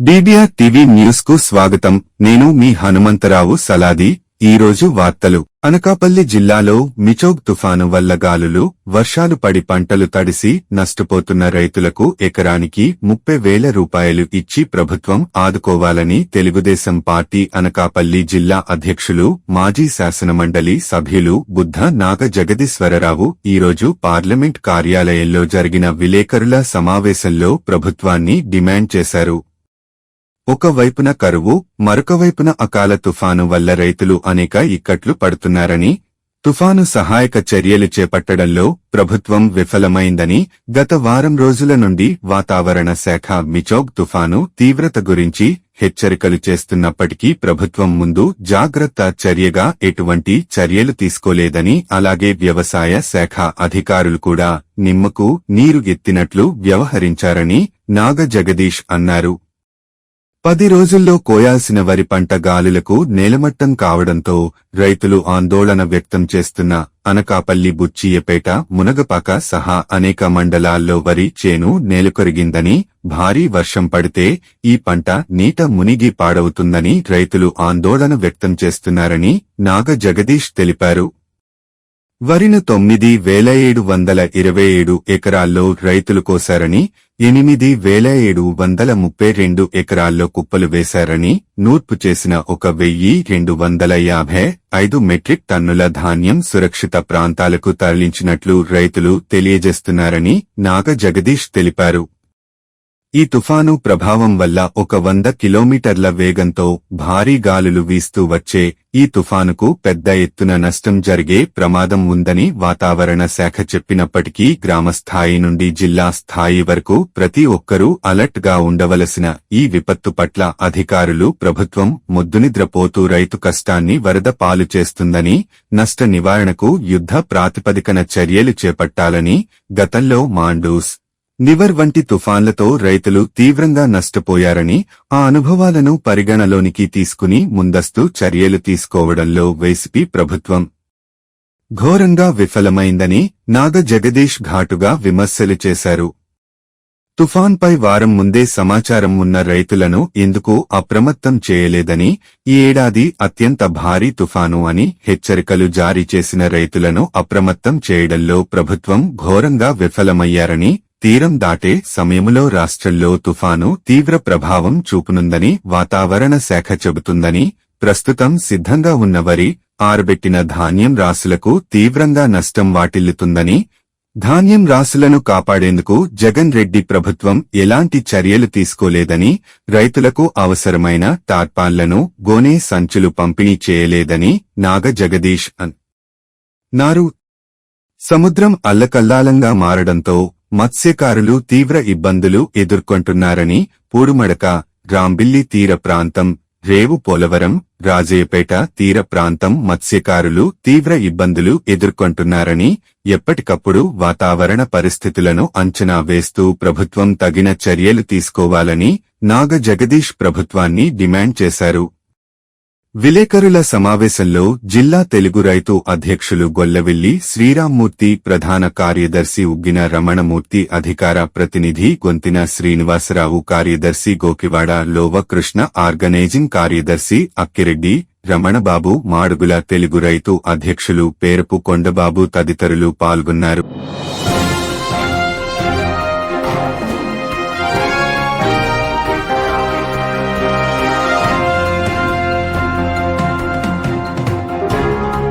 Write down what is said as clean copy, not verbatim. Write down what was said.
DBR TV news కు స్వాగతం. నేను మీ హనుమంతరావు సలాది. ఈరోజు వార్తలు. అనకాపల్లి జిల్లాలో మిచోగ్ తుఫాను వల్ల గాలులు, వర్షాలు పడి పంటలు తడిసి నష్టపోతున్న రైతులకు ఎకరానికి 30,000 రూపాయలు ఇచ్చి ప్రభుత్వం ఆదుకోవాలని తెలుగుదేశం పార్టీ అనకాపల్లి జిల్లా అధ్యక్షులు, మాజీ శాసనమండలి సభ్యులు బుద్ధ నాగ జగదీశ్వరరావు ఈరోజు పార్లమెంట్ కార్యాలయంలో జరిగిన విలేకరుల సమావేశంలో ప్రభుత్వాన్ని డిమాండ్ చేశారు. ఒకవైపున కరువు, మరొకవైపున అకాల తుఫాను వల్ల రైతులు అనేక ఇక్కట్లు పడుతున్నారని, తుఫాను సహాయక చర్యలు చేపట్టడంలో ప్రభుత్వం విఫలమైందని గత వారం రోజుల నుండి వాతావరణ శాఖ మిచోగ్ తుఫాను తీవ్రత గురించి హెచ్చరికలు చేస్తున్నప్పటికీ ప్రభుత్వం ముందు జాగ్రత్త చర్యగా ఎటువంటి చర్యలు తీసుకోలేదని, అలాగే వ్యవసాయ శాఖ అధికారులు కూడా నిమ్మకు నీరు ఎత్తినట్లు వ్యవహరించారని నాగ జగదీష్ అన్నారు. 10 రోజుల్లో కోయాల్సిన వరి పంట గాలులకు నేలమట్టం కావడంతో రైతులు ఆందోళన వ్యక్తం చేస్తున్న అనకాపల్లి బుచ్చియపేట, మునగపాక సహా అనేక మండలాల్లో వరి చేను నేలకొరిగిందని, భారీ వర్షం పడితే ఈ పంట నీట మునిగి పాడవుతుందని రైతులు ఆందోళన వ్యక్తం చేస్తున్నారని నాగ జగదీష్ తెలిపారు. వరిను 9,727 ఎకరాల్లో రైతులు కోశారని, 8,732 ఎకరాల్లో కుప్పలు వేశారని, నూర్పు చేసిన 1,255 మెట్రిక్ టన్నుల ధాన్యం సురక్షిత ప్రాంతాలకు తరలించినట్లు రైతులు తెలియజేస్తున్నారని నాగ జగదీష్ తెలిపారు. ఈ తుఫాను ప్రభావం వల్ల 100 కిలోమీటర్ల వేగంతో భారీ గాలులు వీస్తూ వచ్చే ఈ తుఫానుకు పెద్ద ఎత్తున నష్టం జరిగే ప్రమాదం ఉందని వాతావరణ శాఖ చెప్పినప్పటికీ గ్రామస్థాయి నుండి జిల్లా స్థాయి వరకు ప్రతి ఒక్కరూ అలర్ట్ గా ఉండవలసిన ఈ విపత్తు పట్ల అధికారులు, ప్రభుత్వం మొద్దునిద్రపోతూ రైతు కష్టాన్ని వరద పాలు చేస్తుందని, నష్ట నివారణకు యుద్ధ ప్రాతిపదికన చర్యలు చేపట్టాలని, గతంలో మాండూస్, నివర్ వంటి తుఫాన్లతో రైతులు తీవ్రంగా నష్టపోయారని, ఆ అనుభవాలను పరిగణలోనికి తీసుకుని ముందస్తు చర్యలు తీసుకోవడంలో వైసీపీ ప్రభుత్వం ఘోరంగా విఫలమైందని నాగ జగదీష్ ఘాటుగా విమర్శలు చేశారు. తుఫాన్పై వారం ముందే సమాచారం ఉన్న రైతులను ఎందుకు అప్రమత్తం చేయలేదని, ఈ ఏడాది అత్యంత భారీ తుఫాను అని హెచ్చరికలు జారీ చేసిన రైతులను అప్రమత్తం చేయడంలో ప్రభుత్వం ఘోరంగా విఫలమయ్యారని, తీరం దాటే సమయంలో రాష్ట్రంలో తుఫాను తీవ్ర ప్రభావం చూపునుందని వాతావరణ శాఖ చెబుతుందని, ప్రస్తుతం సిద్ధంగా ఉన్న వరి, ఆరబెట్టిన ధాన్యం రాసులకు తీవ్రంగా నష్టం వాటిల్లుతుందని, ధాన్యం రాసులను కాపాడేందుకు జగన్ రెడ్డి ప్రభుత్వం ఎలాంటి చర్యలు తీసుకోలేదని, రైతులకు అవసరమైన టార్పాన్లను, గోనె సంచులు పంపిణీ చేయలేదని నాగ జగదీష్ అన్నారు. సముద్రం అల్లకల్లాలంగా మారడంతో మత్స్యకారులు తీవ్ర ఇబ్బందులు ఎదుర్కొంటున్నారని, పూడుమడక, రాంబిల్లి తీర ప్రాంతం, రేవు పోలవరం, రాజయ్యపేట తీర ప్రాంతం మత్స్యకారులు తీవ్ర ఇబ్బందులు ఎదుర్కొంటున్నారని, ఎప్పటికప్పుడు వాతావరణ పరిస్థితులను అంచనా వేస్తూ ప్రభుత్వం తగిన చర్యలు తీసుకోవాలని నాగ జగదీష్ ప్రభుత్వాన్ని డిమాండ్ చేశారు. విలేకరుల సమావేశంలో జిల్లా తెలుగు రైతు అధ్యక్షులు గొల్లవెల్లి శ్రీరామ్మూర్తి, ప్రధాన కార్యదర్శి ఉగ్గిన రమణమూర్తి, అధికార ప్రతినిధి గొంతిన శ్రీనివాసరావు, కార్యదర్శి గోకివాడ లోవ కృష్ణ, ఆర్గనైజింగ్ కార్యదర్శి అక్కిరెడ్డి, రమణబాబు, మాడుగుల తెలుగు రైతు అధ్యక్షులు పేరపు కొండబాబు తదితరులు పాల్గొన్నారు.